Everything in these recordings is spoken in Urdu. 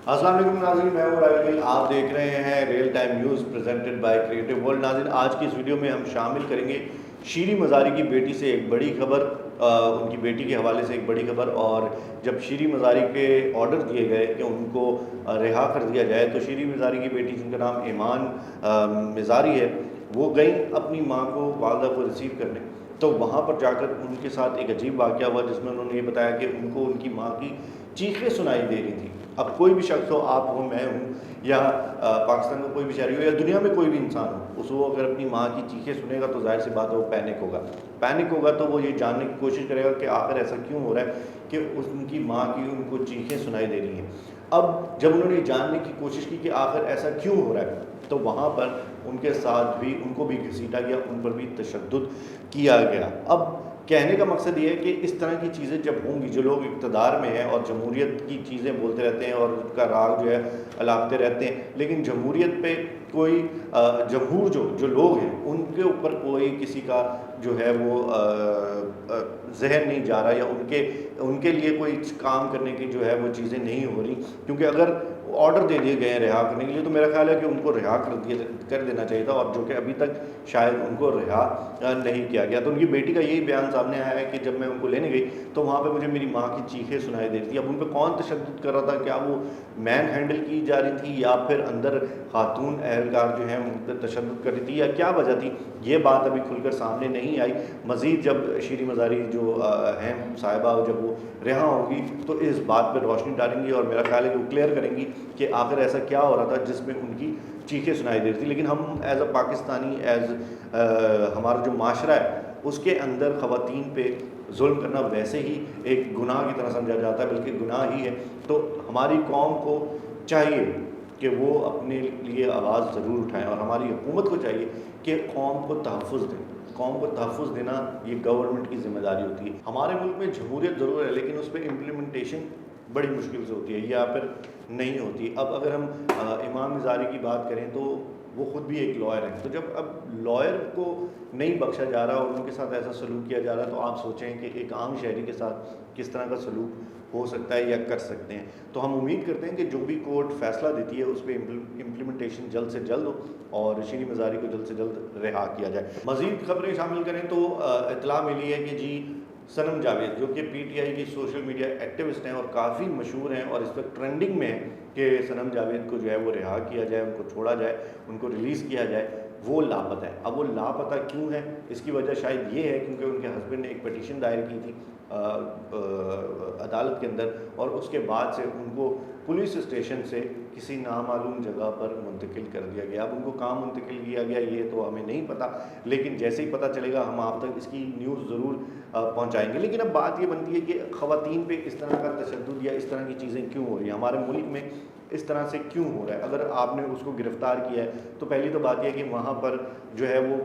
السلام علیکم ناظرین، میں ہوں راوی گل، آپ دیکھ رہے ہیں real time news presented by creative world. ناظرین، آج کی اس ویڈیو میں ہم شامل کریں گے شیریں مزاری کی بیٹی سے ایک بڑی خبر، ان کی بیٹی کے حوالے سے ایک بڑی خبر۔ اور جب شیریں مزاری کے آرڈر دیے گئے کہ ان کو رہا کر دیا جائے تو شیریں مزاری کی بیٹی، جن کا نام ایمان مزاری ہے، وہ گئیں اپنی ماں کو، والدہ کو ریسیو کرنے۔ تو وہاں پر جا کر ان کے ساتھ ایک عجیب واقعہ ہوا، جس میں انہوں نے یہ بتایا کہ ان کو ان کی ماں کی چیخیں سنائی دے رہی تھی۔ اب کوئی بھی شخص ہو، آپ ہوں، میں ہوں، یا پاکستان کا کوئی بھی شہری ہو، یا دنیا میں کوئی بھی انسان ہو، اس وہ اگر اپنی ماں کی چیخیں سنے گا تو ظاہر سی بات ہے وہ پینک ہوگا تو وہ یہ جاننے کی کوشش کرے گا کہ آخر ایسا کیوں ہو رہا ہے کہ ان کی ماں کی ان کو چیخیں سنائی دے رہی ہیں۔ اب جب انہوں نے جاننے کی کوشش کی کہ آخر ایسا کیوں ہو رہا ہے، تو وہاں پر ان کے ساتھ بھی ان کو بھی گھسیٹا گیا، ان پر بھی تشدد کیا گیا۔ اب کہنے کا مقصد یہ ہے کہ اس طرح کی چیزیں جب ہوں گی، جو لوگ اقتدار میں ہیں اور جمہوریت کی چیزیں بولتے رہتے ہیں اور اس کا راگ جو ہے الاپتے رہتے ہیں، لیکن جمہوریت پہ کوئی جمہور جو لوگ ہیں ان کے اوپر کوئی کسی کا جو ہے وہ ذہن نہیں جا رہا، یا ان کے لیے کوئی کام کرنے کی جو ہے وہ چیزیں نہیں ہو رہی۔ کیونکہ اگر آرڈر دے دیے گئے ہیں رہا کرنے کے لیے تو میرا خیال ہے کہ ان کو رہا کر دینا چاہیے تھا، اور جو کہ ابھی تک شاید ان کو رہا نہیں کیا گیا۔ تو ان کی بیٹی کا یہی بیان سامنے آیا ہے کہ جب میں ان کو لینے گئی تو وہاں پہ مجھے میری ماں کی چیخیں سنائی دیتی تھی۔ اب ان پہ کون تشدد کر رہا تھا؟ کیا وہ مین ہینڈل کی جا رہی تھی، یا پھر اندر خاتون اہلکار جو ہیں ان پہ تشدد کر رہی تھی، یا کیا وجہ تھی؟ یہ بات ابھی کھل کر سامنے نہیں آئی۔ مزید جب شیریں مزاری جو ہیں صاحبہ، جب وہ رہا ہوں گی تو اس بات پہ روشنی ڈالیں گی، اور میرا خیال ہے کہ وہ کلیئر کریں گی کہ آخر ایسا کیا ہو رہا تھا جس میں ان کی چیخیں سنائی دے رہی تھی۔ لیکن ہم ایز اے پاکستانی، ہمارا جو معاشرہ ہے اس کے اندر خواتین پہ ظلم کرنا ویسے ہی ایک گناہ کی طرح سمجھا جاتا ہے، بلکہ گناہ ہی ہے۔ تو ہماری قوم کو چاہیے کہ وہ اپنے لیے آواز ضرور اٹھائیں، اور ہماری حکومت کو چاہیے کہ قوم کو تحفظ دیں۔ قوم کو تحفظ دینا یہ گورنمنٹ کی ذمہ داری ہوتی ہے۔ ہمارے ملک میں جمہوریت ضرور ہے، لیکن اس پہ امپلیمنٹیشن بڑی مشکل سے ہوتی ہے، یا پھر نہیں ہوتی۔ اب اگر ہم امام مزاری کی بات کریں تو وہ خود بھی ایک لائر ہیں، تو جب اب لائر کو نہیں بخشا جا رہا اور ان کے ساتھ ایسا سلوک کیا جا رہا ہے، تو آپ سوچیں کہ ایک عام شہری کے ساتھ کس طرح کا سلوک ہو سکتا ہے یا کر سکتے ہیں۔ تو ہم امید کرتے ہیں کہ جو بھی کورٹ فیصلہ دیتی ہے اس پہ امپلیمنٹیشن جلد سے جلد ہو، اور شیریں مزاری کو جلد سے جلد رہا کیا جائے۔ مزید خبریں شامل کریں تو اطلاع ملی ہے کہ جی صنم جاوید، جو کہ پی ٹی آئی کی سوشل میڈیا ایکٹیوسٹ ہیں اور کافی مشہور ہیں، اور اس وقت ٹرینڈنگ میں ہے کہ صنم جاوید کو جو ہے وہ رہا کیا جائے، ان کو چھوڑا جائے، ان کو ریلیز کیا جائے، وہ لاپتہ ہے۔ اب وہ لاپتہ کیوں ہے؟ اس کی وجہ شاید یہ ہے کیونکہ ان کے ہسبینڈ نے ایک پٹیشن دائر کی تھی عدالت کے اندر، اور اس کے بعد سے ان کو پولیس اسٹیشن سے کسی نامعلوم جگہ پر منتقل کر دیا گیا۔ اب ان کو کہاں منتقل کیا گیا یہ تو ہمیں نہیں پتہ، لیکن جیسے ہی پتہ چلے گا ہم آپ تک اس کی نیوز ضرور پہنچائیں گے۔ لیکن اب بات یہ بنتی ہے کہ خواتین پہ اس طرح کا تشدد یا اس طرح کی چیزیں کیوں ہو رہی ہیں ہمارے ملک میں، اس طرح سے کیوں ہو رہا ہے؟ اگر آپ نے اس کو گرفتار کیا ہے تو پہلی تو بات یہ ہے کہ وہاں پر جو ہے وہ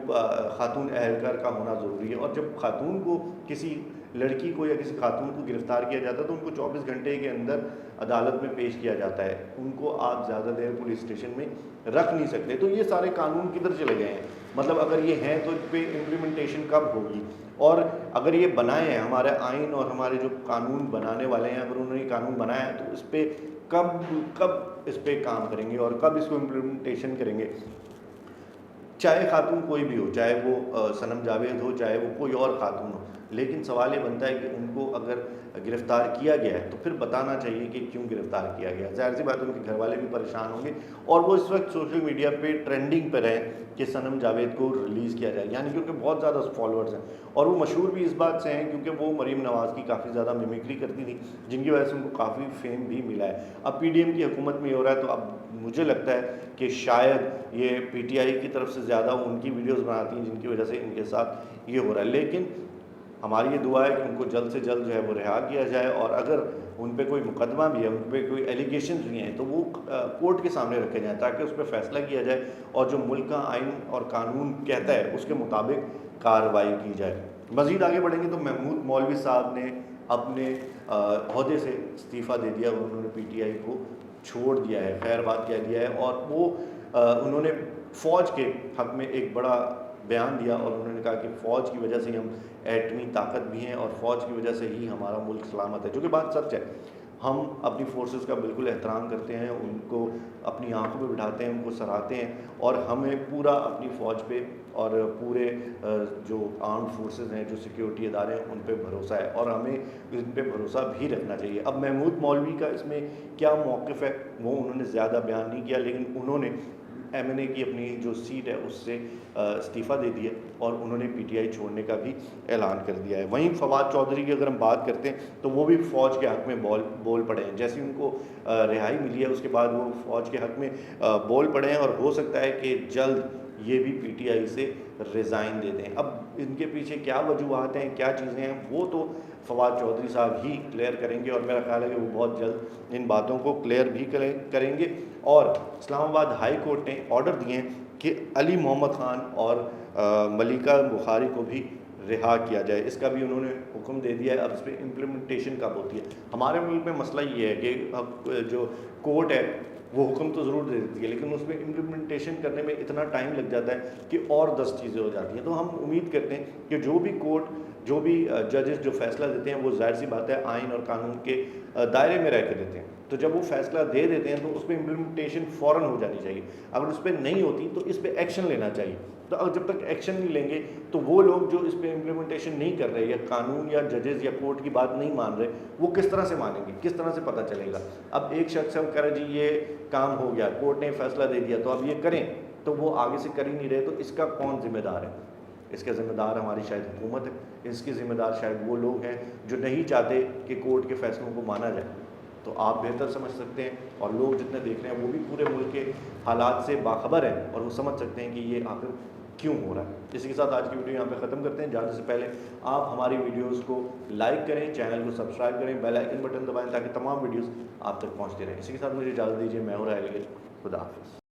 خاتون اہلکار کا ہونا ضروری ہے، اور جب خاتون کو، کسی لڑکی کو یا کسی خاتون کو گرفتار کیا جاتا ہے تو ان کو 24 گھنٹے کے اندر عدالت میں پیش کیا جاتا ہے، ان کو آپ زیادہ دیر پولیس اسٹیشن میں رکھ نہیں سکتے۔ تو یہ سارے قانون کدھر چلے گئے ہیں؟ مطلب اگر یہ ہیں تو اس پہ امپلیمنٹیشن کب ہوگی؟ اور اگر یہ بنائے ہیں ہمارے آئین اور ہمارے جو قانون بنانے والے ہیں، اگر انہوں نے قانون بنایا ہے تو اس پہ کب اس پہ کام کریں گے اور کب اس کو امپلیمنٹیشن کریں گے؟ چاہے خاتون کوئی بھی ہو، چاہے وہ صنم جاوید ہو، چاہے وہ کوئی اور خاتون ہو، لیکن سوال یہ بنتا ہے کہ ان کو اگر گرفتار کیا گیا ہے تو پھر بتانا چاہیے کہ کیوں گرفتار کیا گیا۔ ظاہر سی بات ہے ان کے گھر والے بھی پریشان ہوں گے، اور وہ اس وقت سوشل میڈیا پہ ٹرینڈنگ پہ رہے کہ صنم جاوید کو ریلیز کیا جائے، یعنی کیونکہ بہت زیادہ فالوورز ہیں، اور وہ مشہور بھی اس بات سے ہیں کیونکہ وہ مریم نواز کی کافی زیادہ میمیکری کرتی تھی، جن کی وجہ سے ان کو کافی فیم بھی ملا ہے۔ اب پی ڈی ایم کی حکومت میں یہ ہو رہا ہے تو اب مجھے لگتا ہے کہ شاید یہ پی ٹی آئی کی طرف سے زیادہ ان کی ویڈیوز بناتی ہیں جن کی وجہ سے ان کے ساتھ یہ ہو رہا ہے۔ لیکن ہماری یہ دعا ہے کہ ان کو جلد سے جلد جو ہے وہ رہا کیا جائے، اور اگر ان پہ کوئی مقدمہ بھی ہے، ان پہ کوئی ایلیگیشنز بھی ہیں تو وہ کورٹ کے سامنے رکھے جائیں تاکہ اس پہ فیصلہ کیا جائے، اور جو ملک کا آئین اور قانون کہتا ہے اس کے مطابق کارروائی کی جائے۔ مزید آگے بڑھیں گے تو محمود مولوی صاحب نے اپنے عہدے سے استعفیٰ دے دیا، انہوں نے پی ٹی آئی کو چھوڑ دیا ہے، خیر بات کہہ دیا ہے، اور وہ انہوں نے فوج کے حق میں ایک بڑا بیان دیا، اور انہوں نے کہا کہ فوج کی وجہ سے ہم ایٹمی طاقت بھی ہیں، اور فوج کی وجہ سے ہی ہمارا ملک سلامت ہے، جو کہ بات سچ ہے۔ ہم اپنی فورسز کا بالکل احترام کرتے ہیں، ان کو اپنی آنکھوں پہ بٹھاتے ہیں، ان کو سراہتے ہیں، اور ہمیں پورا اپنی فوج پہ اور پورے جو آرمڈ فورسز ہیں، جو سیکیورٹی ادارے ہیں، ان پہ بھروسہ ہے، اور ہمیں ان پہ بھروسہ بھی رکھنا چاہیے۔ اب محمود مولوی کا اس میں کیا موقف ہے وہ انہوں نے زیادہ بیان نہیں کیا، لیکن انہوں نے ایم این اے کی اپنی جو سیٹ ہے اس سے استعفیٰ دے دیا، اور انہوں نے پی ٹی آئی چھوڑنے کا بھی اعلان کر دیا ہے۔ وہیں فواد چودھری کی اگر ہم بات کرتے ہیں تو وہ بھی فوج کے حق میں بول پڑے ہیں، جیسے ان کو رہائی ملی ہے اس کے بعد وہ فوج کے حق میں بول پڑے ہیں، اور ہو سکتا ہے کہ جلد یہ بھی پی ٹی آئی سے ریزائن دے دیں۔ اب ان کے پیچھے کیا وجوہات ہیں، کیا چیزیں ہیں، وہ تو فواد چودھری صاحب ہی کلیئر کریں گے، اور میرا خیال ہے کہ وہ بہت جلد ان باتوں کو کلیئر بھی کریں گے۔ اور اسلام آباد ہائی کورٹ نے آرڈر دیے ہیں کہ علی محمد خان اور ملیکہ بخاری کو بھی رہا کیا جائے، اس کا بھی انہوں نے حکم دے دیا ہے۔ اب اس پہ امپلیمنٹیشن کب ہوتی ہے؟ ہمارے ملک میں مسئلہ یہ ہے کہ جو کورٹ ہے وہ حکم تو ضرور دے دیتی ہے، لیکن اس میں امپلیمنٹیشن کرنے میں اتنا ٹائم لگ جاتا ہے کہ اور 10 چیزیں ہو جاتی ہیں۔ تو ہم امید کرتے ہیں کہ جو بھی کورٹ، جو بھی ججز جو فیصلہ دیتے ہیں وہ ظاہر سی بات ہے آئین اور قانون کے دائرے میں رہ کے دیتے ہیں، تو جب وہ فیصلہ دے دیتے ہیں تو اس پہ امپلیمنٹیشن فوراً ہو جانی چاہیے۔ اگر اس پہ نہیں ہوتی تو اس پہ ایکشن لینا چاہیے۔ تو اگر جب تک ایکشن نہیں لیں گے تو وہ لوگ جو اس پہ امپلیمنٹیشن نہیں کر رہے، یا قانون یا ججز یا کورٹ کی بات نہیں مان رہے، وہ کس طرح سے مانیں گے، کس طرح سے پتہ چلے گا؟ اب ایک شخص ہم کہہ رہے جی یہ کام ہو گیا، کورٹ نے فیصلہ دے دیا تو اب یہ کریں، تو وہ آگے سے کر ہی نہیں رہے، تو اس کا کون ذمہ دار ہے؟ اس کا ذمہ دار ہماری شاید حکومت ہے، اس کے ذمہ دار شاید وہ لوگ ہیں جو نہیں چاہتے کہ کورٹ کے فیصلوں کو مانا جائے۔ تو آپ بہتر سمجھ سکتے ہیں، اور لوگ جتنے دیکھ رہے ہیں وہ بھی پورے ملک کے حالات سے باخبر ہیں، اور وہ سمجھ سکتے ہیں کہ یہ آخر کیوں ہو رہا ہے۔ اسی کے ساتھ آج کی ویڈیو یہاں پہ ختم کرتے ہیں۔ جانے سے پہلے آپ ہماری ویڈیوز کو لائک کریں، چینل کو سبسکرائب کریں، بیل آئکن بٹن دبائیں تاکہ تمام ویڈیوز آپ تک پہنچتے رہیں۔ اسی کے ساتھ مجھے اجازت دیجیے، میں ہوں راہیل گل، خدا حافظ۔